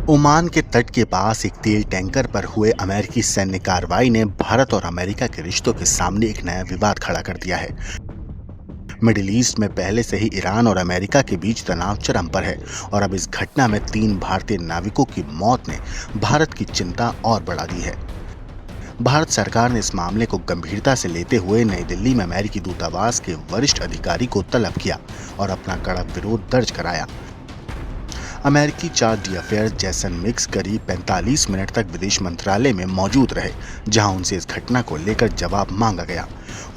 Oman के तट के पास एक तेल टैंकर पर हुए अमेरिकी सैन्य कार्रवाई ने भारत और अमेरिका के रिश्तों के सामने एक नया विवाद खड़ा कर दिया है। मिडिल ईस्ट में पहले से ही ईरान और अमेरिका के बीच तनाव चरम पर है और अब इस घटना में 3 भारतीय नाविकों की मौत ने भारत की चिंता और बढ़ा दी है। भारत सरकार ने इस मामले को गंभीरता से लेते हुए नई दिल्ली में अमेरिकी दूतावास के वरिष्ठ अधिकारी को तलब किया और अपना कड़ा विरोध दर्ज कराया। अमेरिकी चार्ज d'affaires जैसन मिक्स करीब 45 मिनट तक विदेश मंत्रालय में मौजूद रहे, जहां उनसे इस घटना को लेकर जवाब मांगा गया।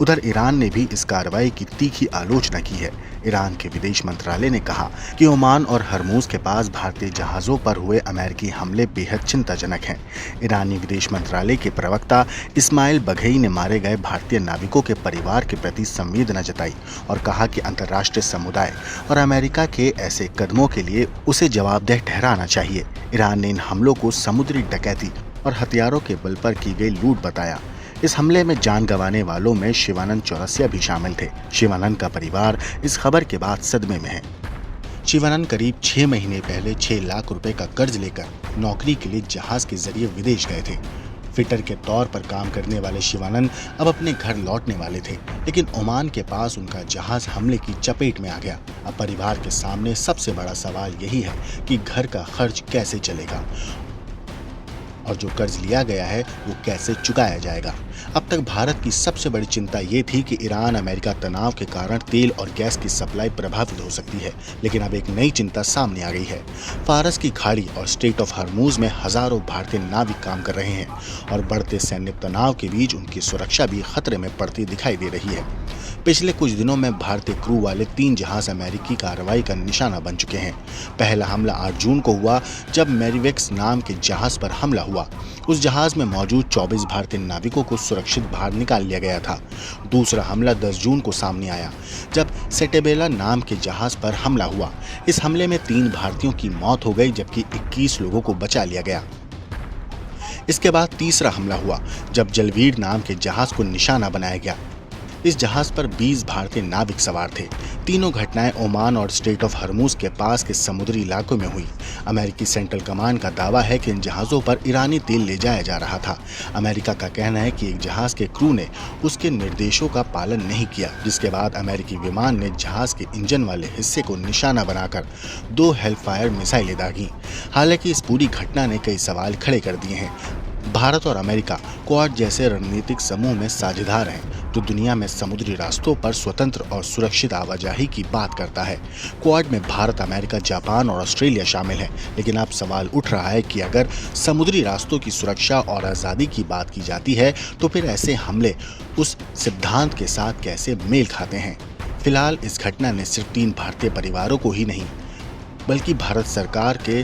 उधर ईरान ने भी इस कार्रवाई की तीखी आलोचना की है। ईरान के विदेश मंत्रालय ने कहा कि ओमान और हरमूज के पास भारतीय जहाजों पर हुए अमेरिकी हमले बेहद चिंताजनक हैं। ईरानी विदेश मंत्रालय के प्रवक्ता इस्माइल बघई ने मारे गए भारतीय नाविकों के परिवार के प्रति संवेदना जताई और कहा कि अंतर्राष्ट्रीय समुदाय और अमेरिका के ऐसे कदमों के लिए उसे जवाबदेह ठहराना चाहिए। ईरान ने इन हमलों को समुद्री डकैती और हथियारों के बल पर की गई लूट बताया। इस हमले में जान गंवाने वालों में शिवानंद चौरसिया भी शामिल थे। शिवानंद का परिवार इस खबर के बाद सदमे में है। शिवानंद करीब 6 महीने पहले 6 लाख रुपए का कर्ज लेकर नौकरी के लिए जहाज के जरिए विदेश गए थे। फिटर के तौर पर काम करने वाले शिवानंद अब अपने घर लौटने वाले थे, लेकिन ओमान के पास उनका जहाज हमले की चपेट में आ गया। अब परिवार के सामने सबसे बड़ा सवाल यही है कि घर का खर्च कैसे चलेगा और जो कर्ज लिया गया है वो कैसे चुकाया जाएगा। अब तक भारत की सबसे बड़ी चिंता ये थी कि ईरान अमेरिका तनाव के कारण तेल और गैस की सप्लाई प्रभावित हो सकती है, लेकिन अब एक नई चिंता सामने आ गई है। फारस की खाड़ी और स्ट्रेट ऑफ हरमूज में हजारों भारतीय नाविक काम कर रहे हैं और बढ़ते सैन्य तनाव के बीच उनकी सुरक्षा भी खतरे में पड़ती दिखाई दे रही है। पिछले कुछ दिनों में भारतीय क्रू वाले 3 जहाज अमेरिकी कार्रवाई का निशाना बन चुके हैं। पहला हमला 8 जून को हुआ जब मैरीवेक्स नाम के जहाज पर हमला हुआ। उस जहाज में मौजूद 24 भारतीय नाविकों को सुरक्षित बाहर निकाल लिया गया था। दूसरा हमला 10 जून को सामने आया जब सेटेबेला नाम के जहाज पर हमला हुआ। इस हमले में 3 भारतीयों की मौत हो गई जबकि 21 लोगों को बचा लिया गया। इसके बाद तीसरा हमला हुआ जब जलवीर नाम के जहाज को निशाना बनाया गया। इस जहाज पर 20 भारतीय नाविक सवार थे। तीनों घटनाएं ओमान और स्ट्रेट ऑफ हरमूज के पास के समुद्री इलाकों में हुई। अमेरिकी सेंट्रल कमांड का दावा है कि इन जहाज़ों पर ईरानी तेल ले जाया जा रहा था। अमेरिका का कहना है कि एक जहाज के क्रू ने उसके निर्देशों का पालन नहीं किया, जिसके बाद अमेरिकी विमान ने जहाज के इंजन वाले हिस्से को निशाना बनाकर 2 हेलफायर मिसाइलें दागी। हालांकि इस पूरी घटना ने कई सवाल खड़े कर दिए हैं। भारत और अमेरिका क्वाड जैसे रणनीतिक समूह में साझेदार हैं, जो दुनिया में समुद्री रास्तों पर स्वतंत्र और सुरक्षित आवाजाही की बात करता है। क्वाड में भारत, अमेरिका, जापान और ऑस्ट्रेलिया शामिल है, लेकिन अब सवाल उठ रहा है कि अगर समुद्री रास्तों की सुरक्षा और आज़ादी की बात की जाती है तो फिर ऐसे हमले उस सिद्धांत के साथ कैसे मेल खाते हैं। फिलहाल इस घटना ने सिर्फ 3 भारतीय परिवारों को ही नहीं बल्कि भारत सरकार के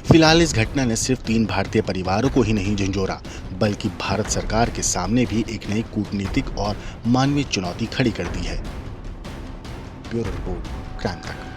फिलहाल इस घटना ने सिर्फ 3 भारतीय परिवारों को ही नहीं झंझोरा, बल्कि भारत सरकार के सामने भी एक नई कूटनीतिक और मानवीय चुनौती खड़ी कर दी है। ब्यूरो रिपोर्ट, क्राइम तक।